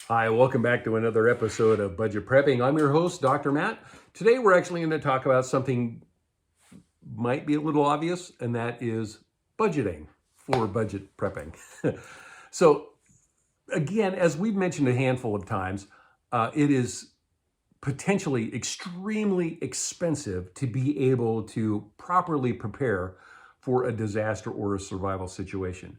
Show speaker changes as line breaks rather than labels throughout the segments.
Hi, welcome back to another episode of Budget Prepping. I'm your host, Dr. Matt. Today we're actually going to talk about something might be a little obvious, and that is budgeting for budget prepping. So again, as we've mentioned a handful of times, it is potentially extremely expensive to be able to properly prepare for a disaster or a survival situation.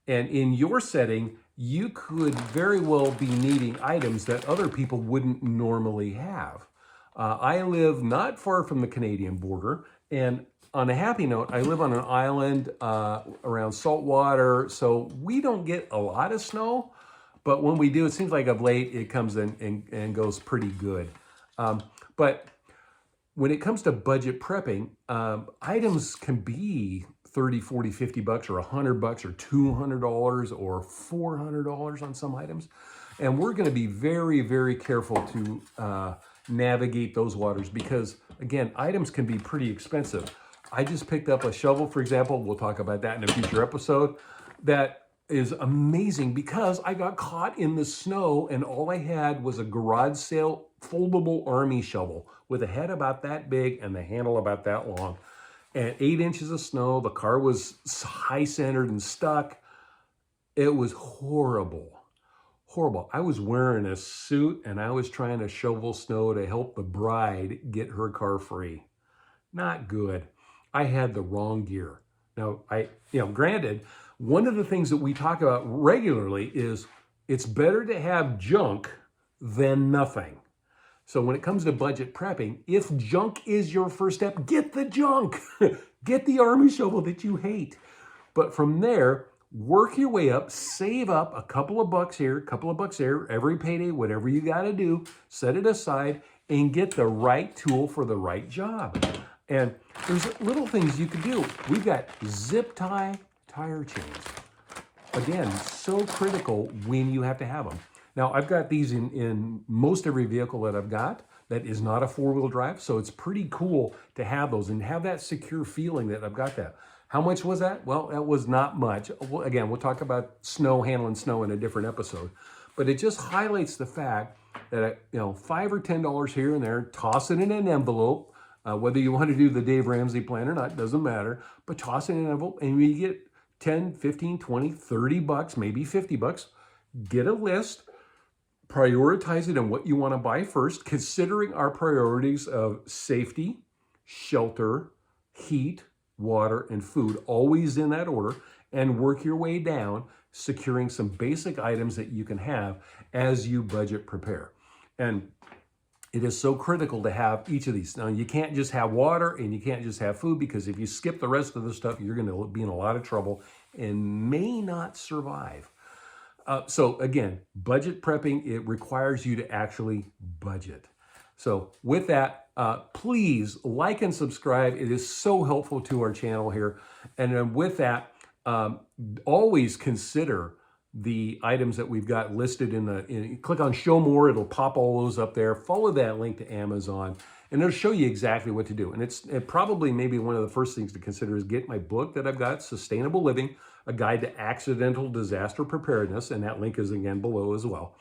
And in your setting, you could very well be needing items that other people wouldn't normally have. I live not far from the Canadian border, and on a happy note, I live on an island around salt water, so we don't get a lot of snow, but when we do, it seems like of late it comes in and goes pretty good. But when it comes to budget prepping, items can be 30, 40, 50 bucks or $100 or $200 or $400 on some items. And we're going to be very, very careful to navigate those waters because, again, items can be pretty expensive. I just picked up a shovel, for example. We'll talk about that in a future episode. That is amazing because I got caught in the snow and all I had was a garage sale foldable army shovel with a head about that big and the handle about that long. And 8 inches of snow. The car was high centered and stuck. It was horrible. Horrible. I was wearing a suit and I was trying to shovel snow to help the bride get her car free. Not good. I had the wrong gear. Now, granted, one of the things that we talk about regularly is it's better to have junk than nothing. So when it comes to budget prepping, if junk is your first step, get the junk. Get the army shovel that you hate. But from there, work your way up, save up a couple of bucks here, a couple of bucks there, every payday, whatever you got to do, set it aside and get the right tool for the right job. And there's little things you can do. We've got zip tie tire chains. Again, so critical when you have to have them. Now, I've got these in most every vehicle that I've got that is not a four-wheel drive, so it's pretty cool to have those and have that secure feeling that I've got that. How much was that? Well, that was not much. Well, again, we'll talk about handling snow in a different episode, but it just highlights the fact that, $5 or $10 here and there, toss it in an envelope, whether you want to do the Dave Ramsey plan or not, doesn't matter, but toss it in an envelope and you get 10, 15, 20, 30 bucks, maybe 50 bucks, get a list, prioritize it on what you want to buy first, considering our priorities of safety, shelter, heat, water, and food, always in that order, and work your way down, securing some basic items that you can have as you budget prepare. And it is so critical to have each of these. Now, you can't just have water and you can't just have food because if you skip the rest of the stuff, you're going to be in a lot of trouble and may not survive. So again, budget prepping, it requires you to actually budget. So with that, please like and subscribe. It is so helpful to our channel here. And then with that, always consider the items that we've got listed click on show more. It'll pop all those up there. Follow that link to Amazon and it'll show you exactly what to do. And it probably maybe one of the first things to consider is get my book that I've got, Sustainable Living, a Guide to Accidental Disaster Preparedness. And that link is again below as well.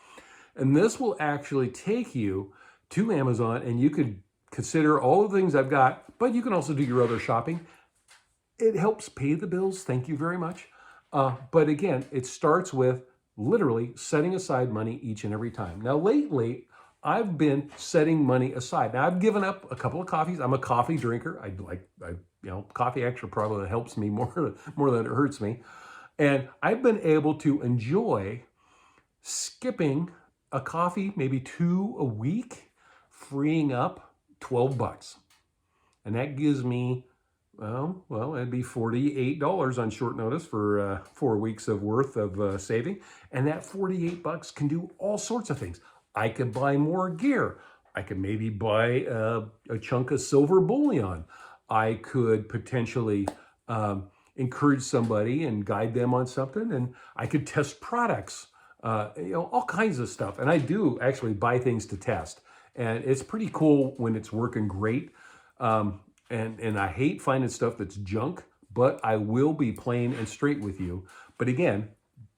And this will actually take you to Amazon and you could consider all the things I've got, but you can also do your other shopping. It helps pay the bills. Thank you very much. But again, it starts with literally setting aside money each and every time. Now, lately, I've been setting money aside. Now, I've given up a couple of coffees. I'm a coffee drinker. Coffee actually probably helps me more than it hurts me. And I've been able to enjoy skipping a coffee, maybe 2 a week, freeing up 12 bucks. And that gives me well, it'd be $48 on short notice for 4 weeks of worth of saving. And that 48 bucks can do all sorts of things. I could buy more gear. I could maybe buy a chunk of silver bullion. I could potentially encourage somebody and guide them on something. And I could test products, all kinds of stuff. And I do actually buy things to test. And it's pretty cool when it's working great. And I hate finding stuff that's junk, but I will be plain and straight with you. But again,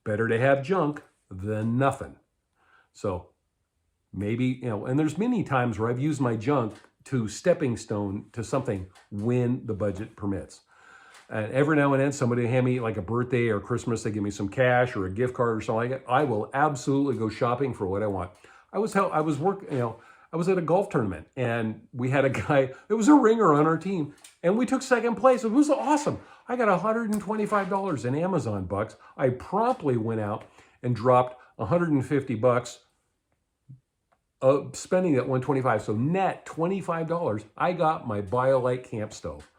better to have junk than nothing. So maybe, and there's many times where I've used my junk to stepping stone to something when the budget permits. And every now and then somebody hand me like a birthday or Christmas, they give me some cash or a gift card or something like that. I will absolutely go shopping for what I want. I was at a golf tournament and we had a guy that was a ringer on our team and we took second place. It was awesome. I got $125 in Amazon bucks. I promptly went out and dropped $150, spending that $125. So net $25. I got my BioLite camp stove,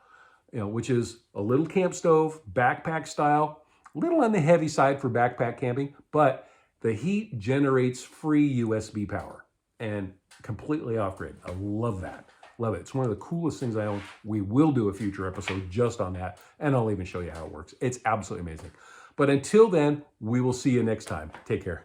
which is a little camp stove, backpack style, a little on the heavy side for backpack camping, but the heat generates free USB power and completely off-grid. I love that. Love it. It's one of the coolest things I own. We will do a future episode just on that, and I'll even show you how it works. It's absolutely amazing. But until then, we will see you next time. Take care.